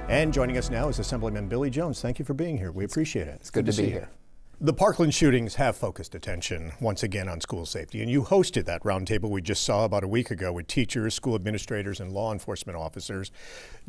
And joining us now is Assemblyman Billy Jones. Thank you for being here. We appreciate it. It's good to be here. The Parkland shootings have focused attention once again on school safety, and you hosted that roundtable we just saw about a week ago with teachers, school administrators, and law enforcement officers.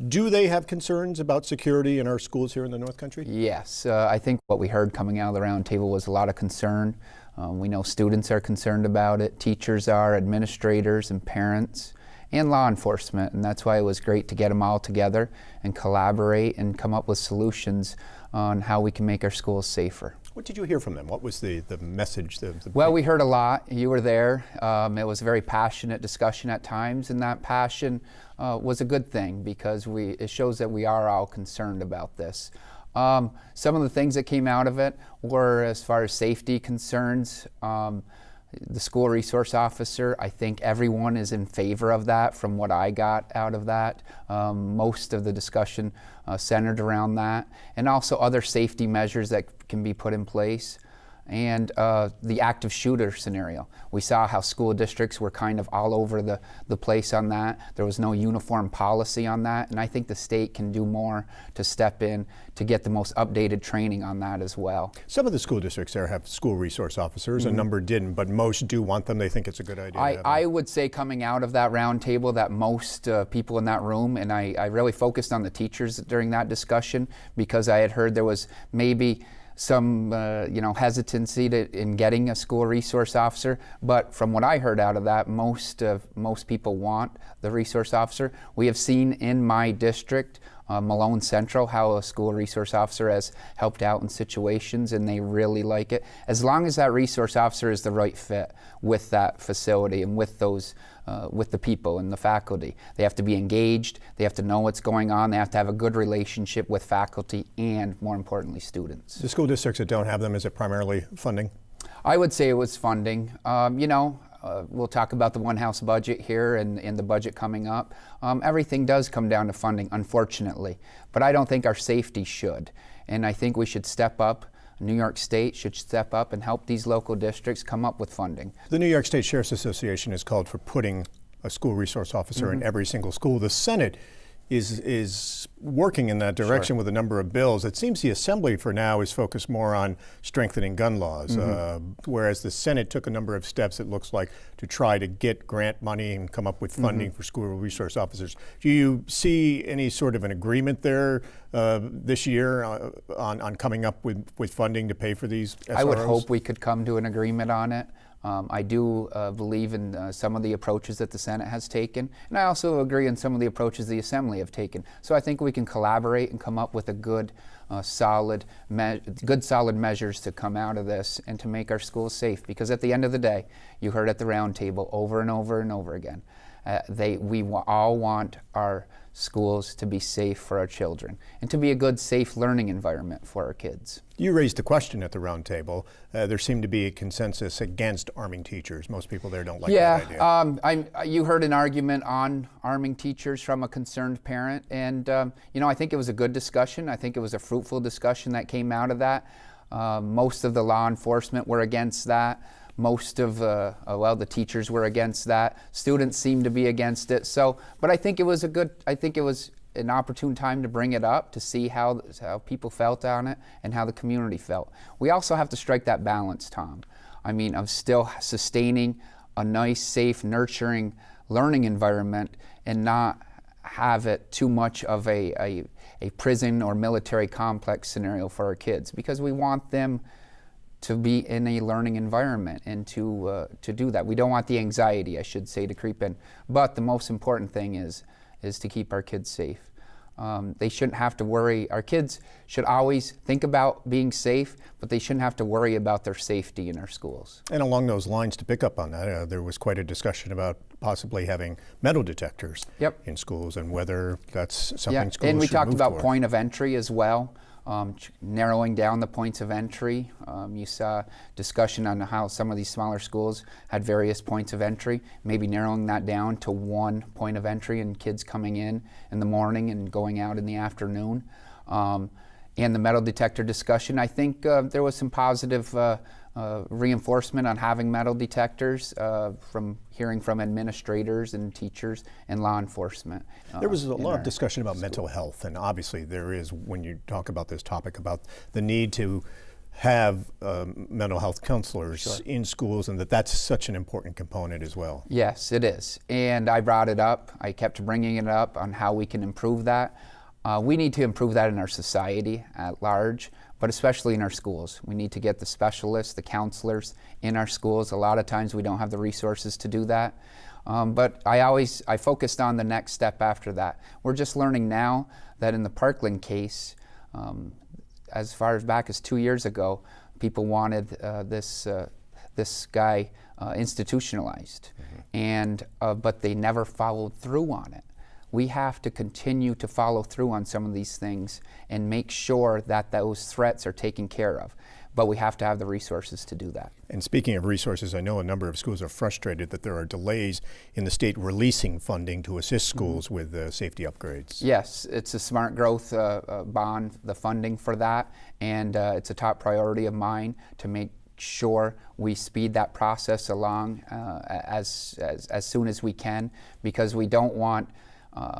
Do they have concerns about security in our schools here in the North Country? Yes, I think what we heard coming out of the roundtable was a lot of concern. We know students are concerned about it, teachers are, administrators and parents, and law enforcement, and that's why it was great to get them all together and collaborate and come up with solutions on how we can make our schools safer. What did you hear from them? What was the message? Well, we heard a lot. You were there. It was a very passionate discussion at times, and that passion was a good thing because it shows that we are all concerned about this. Some of the things that came out of it were, as far as safety concerns, the school resource officer, I think everyone is in favor of that from what I got out of that. Most of the discussion centered around that, and also other safety measures that can be put in place. And the active shooter scenario. We saw how school districts were kind of all over the place on that. There was no uniform policy on that, and I think the state can do more to step in to get the most updated training on that as well. Some of the school districts there have school resource officers, a number didn't, but most do want them. They think it's a good idea. I would say coming out of that roundtable that most people in that room, and I really focused on the teachers during that discussion because I had heard there was maybe some hesitancy in getting a school resource officer, but from what I heard out of that, most people want the resource officer. We have seen in my district, Malone Central, how a school resource officer has helped out in situations, and they really like it. As long as that resource officer is the right fit with that facility and with those with the people and the faculty. They have to be engaged, they have to know what's going on, they have to have a good relationship with faculty and, more importantly, students. The school districts that don't have them, is it primarily funding? I would say it was funding. We'll talk about the one-house budget here and the budget coming up. Everything does come down to funding, unfortunately, but I don't think our safety should. And I think we should step up. New York State should step up and help these local districts come up with funding. The New York State Sheriff's Association has called for putting a school resource officer in every single school. The Senate is working in that direction with a number of bills. It seems the Assembly for now is focused more on strengthening gun laws, whereas the Senate took a number of steps, it looks like, to try to get grant money and come up with funding for school resource officers. Do you see any sort of an agreement there this year on coming up with funding to pay for these SROs? I would hope we could come to an agreement on it. I do believe in some of the approaches that the Senate has taken, and I also agree in some of the approaches the Assembly have taken. So I think we can collaborate and come up with a good, solid measures to come out of this and to make our schools safe. Because at the end of the day, you heard at the roundtable over and over and over again, we all want our schools to be safe for our children and to be a good, safe learning environment for our kids. You raised the question at the roundtable. There seemed to be a consensus against arming teachers. Most people there don't like that idea. You heard an argument on arming teachers from a concerned parent, and I think it was a good discussion. I think it was a fruitful discussion that came out of that. Most of the law enforcement were against that. Most of the teachers were against that. Students seemed to be against it. But I think it was an opportune time to bring it up to see how people felt on it and how the community felt. We also have to strike that balance, Tom. I mean, of still sustaining a nice, safe, nurturing learning environment and not have it too much of a prison or military complex scenario for our kids, because we want them to be in a learning environment and to do that. We don't want the anxiety, I should say, to creep in. But the most important thing is to keep our kids safe. They shouldn't have to worry. Our kids should always think about being safe, but they shouldn't have to worry about their safety in our schools. And along those lines, to pick up on that, there was quite a discussion about possibly having metal detectors in schools and whether that's something schools should move And we talked about toward. Point of entry as well. Narrowing down the points of entry. You saw discussion on how some of these smaller schools had various points of entry, maybe narrowing that down to one point of entry and kids coming in the morning and going out in the afternoon. And the metal detector discussion, I think there was some positive reinforcement on having metal detectors from hearing from administrators and teachers and law enforcement. There was a lot of discussion about mental health, and obviously there is, when you talk about this topic, about the need to have mental health counselors in schools, and that's such an important component as well. Yes, it is. And I brought it up. I kept bringing it up on how we can improve that. We need to improve that in our society at large, but especially in our schools. We need to get the specialists, the counselors in our schools. A lot of times we don't have the resources to do that. But I focused on the next step after that. We're just learning now that in the Parkland case, as far as back as 2 years ago, people wanted this guy institutionalized, and but they never followed through on it. We have to continue to follow through on some of these things and make sure that those threats are taken care of. But we have to have the resources to do that. And speaking of resources, I know a number of schools are frustrated that there are delays in the state releasing funding to assist schools with safety upgrades. Yes, it's a smart growth bond, the funding for that, and it's a top priority of mine to make sure we speed that process along as soon as we can, because we don't want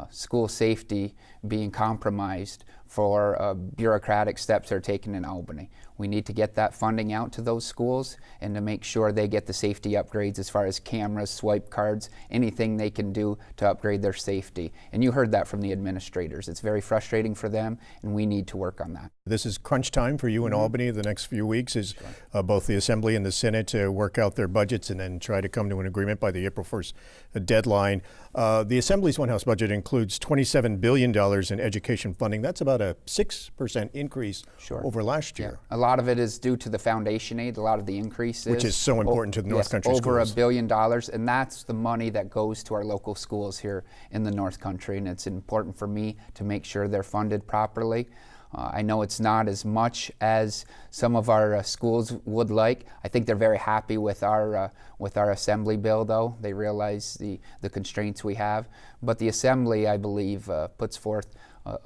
school safety being compromised for bureaucratic steps that are taken in Albany. We need to get that funding out to those schools and to make sure they get the safety upgrades as far as cameras, swipe cards, anything they can do to upgrade their safety. And you heard that from the administrators. It's very frustrating for them, and we need to work on that. This is crunch time for you in Albany. The next few weeks is both the Assembly and the Senate to work out their budgets and then try to come to an agreement by the April 1st deadline. The Assembly's one-house budget includes $27 billion in education funding. That's about a 6% increase over last year. A lot of it is due to the foundation aid, a lot of the increases. Which is so important to the North Country schools. Over $1 billion, and that's the money that goes to our local schools here in the North Country, and it's important for me to make sure they're funded properly. I know it's not as much as some of our schools would like. I think they're very happy with our Assembly bill, though. They realize the constraints we have. But the Assembly, I believe, puts forth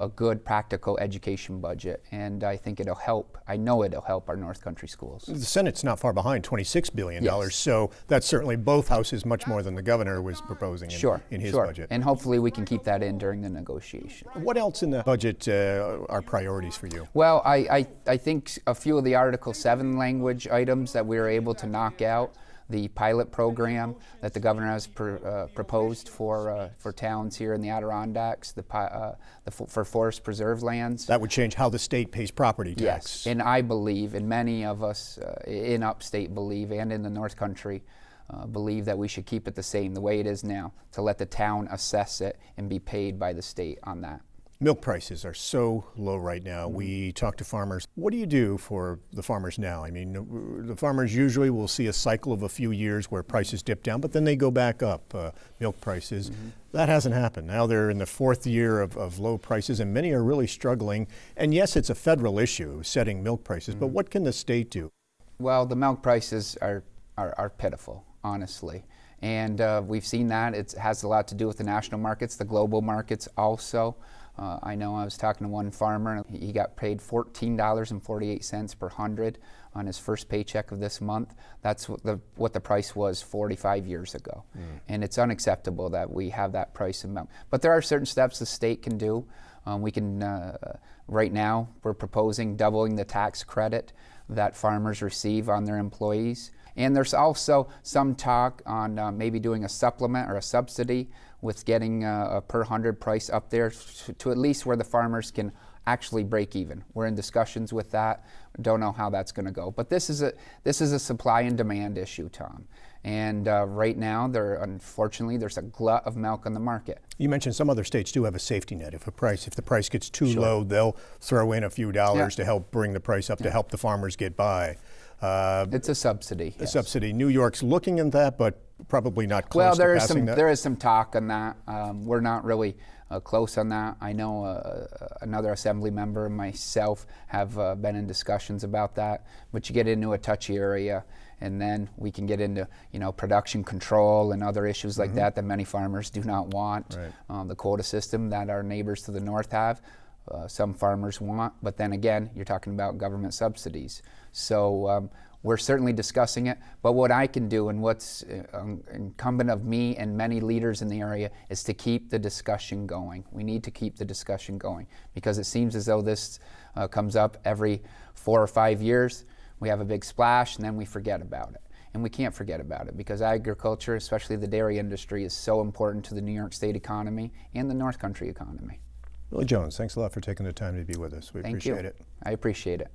a good practical education budget, and I think it'll help. I know it'll help our North Country schools. The Senate's not far behind, $26 billion, so that's certainly both houses much more than the governor was proposing in his budget. And hopefully we can keep that in during the negotiation. What else in the budget are priorities for you? Well, I think a few of the Article 7 language items that we were able to knock out, the pilot program that the governor has proposed for towns here in the Adirondacks, for forest preserve lands. That would change how the state pays property tax. Yes, and I believe, and many of us in upstate believe, and in the North Country, believe that we should keep it the same, the way it is now, to let the town assess it and be paid by the state on that. Milk prices are so low right now. We talk to farmers. What do you do for the farmers now? I mean, the farmers usually will see a cycle of a few years where prices dip down, but then they go back up, milk prices. That hasn't happened. Now they're in the fourth year of low prices, and many are really struggling. And yes, it's a federal issue, setting milk prices, but what can the state do? Well, the milk prices are pitiful, honestly. And we've seen that. It has a lot to do with the national markets, the global markets also. I know I was talking to one farmer, and he got paid $14.48 per hundred on his first paycheck of this month. That's what the price was 45 years ago. And it's unacceptable that we have that price amount. But there are certain steps the state can do. We can, right now, we're proposing doubling the tax credit that farmers receive on their employees. And there's also some talk on maybe doing a supplement or a subsidy with getting a per hundred price up there to at least where the farmers can actually break even. We're in discussions with that. Don't know how that's going to go. But this is a supply and demand issue, Tom. And right now, unfortunately, there's a glut of milk on the market. You mentioned some other states do have a safety net. If the price gets too low, they'll throw in a few dollars to help bring the price up to help the farmers get by. It's a subsidy. A subsidy. New York's looking at that, but probably not close to passing that. There is some talk on that. We're not really close on that. I know another Assembly member and myself have been in discussions about that, but you get into a touchy area, and then we can get into production control and other issues like that many farmers do not want. Right. The quota system that our neighbors to the north have, some farmers want, but then again, you're talking about government subsidies. So we're certainly discussing it, but what I can do and what's incumbent of me and many leaders in the area is to keep the discussion going. We need to keep the discussion going because it seems as though this comes up every 4 or 5 years. We have a big splash and then we forget about it. And we can't forget about it because agriculture, especially the dairy industry, is so important to the New York State economy and the North Country economy. Billy Jones, thanks a lot for taking the time to be with us. We Thank appreciate you. it. I appreciate it.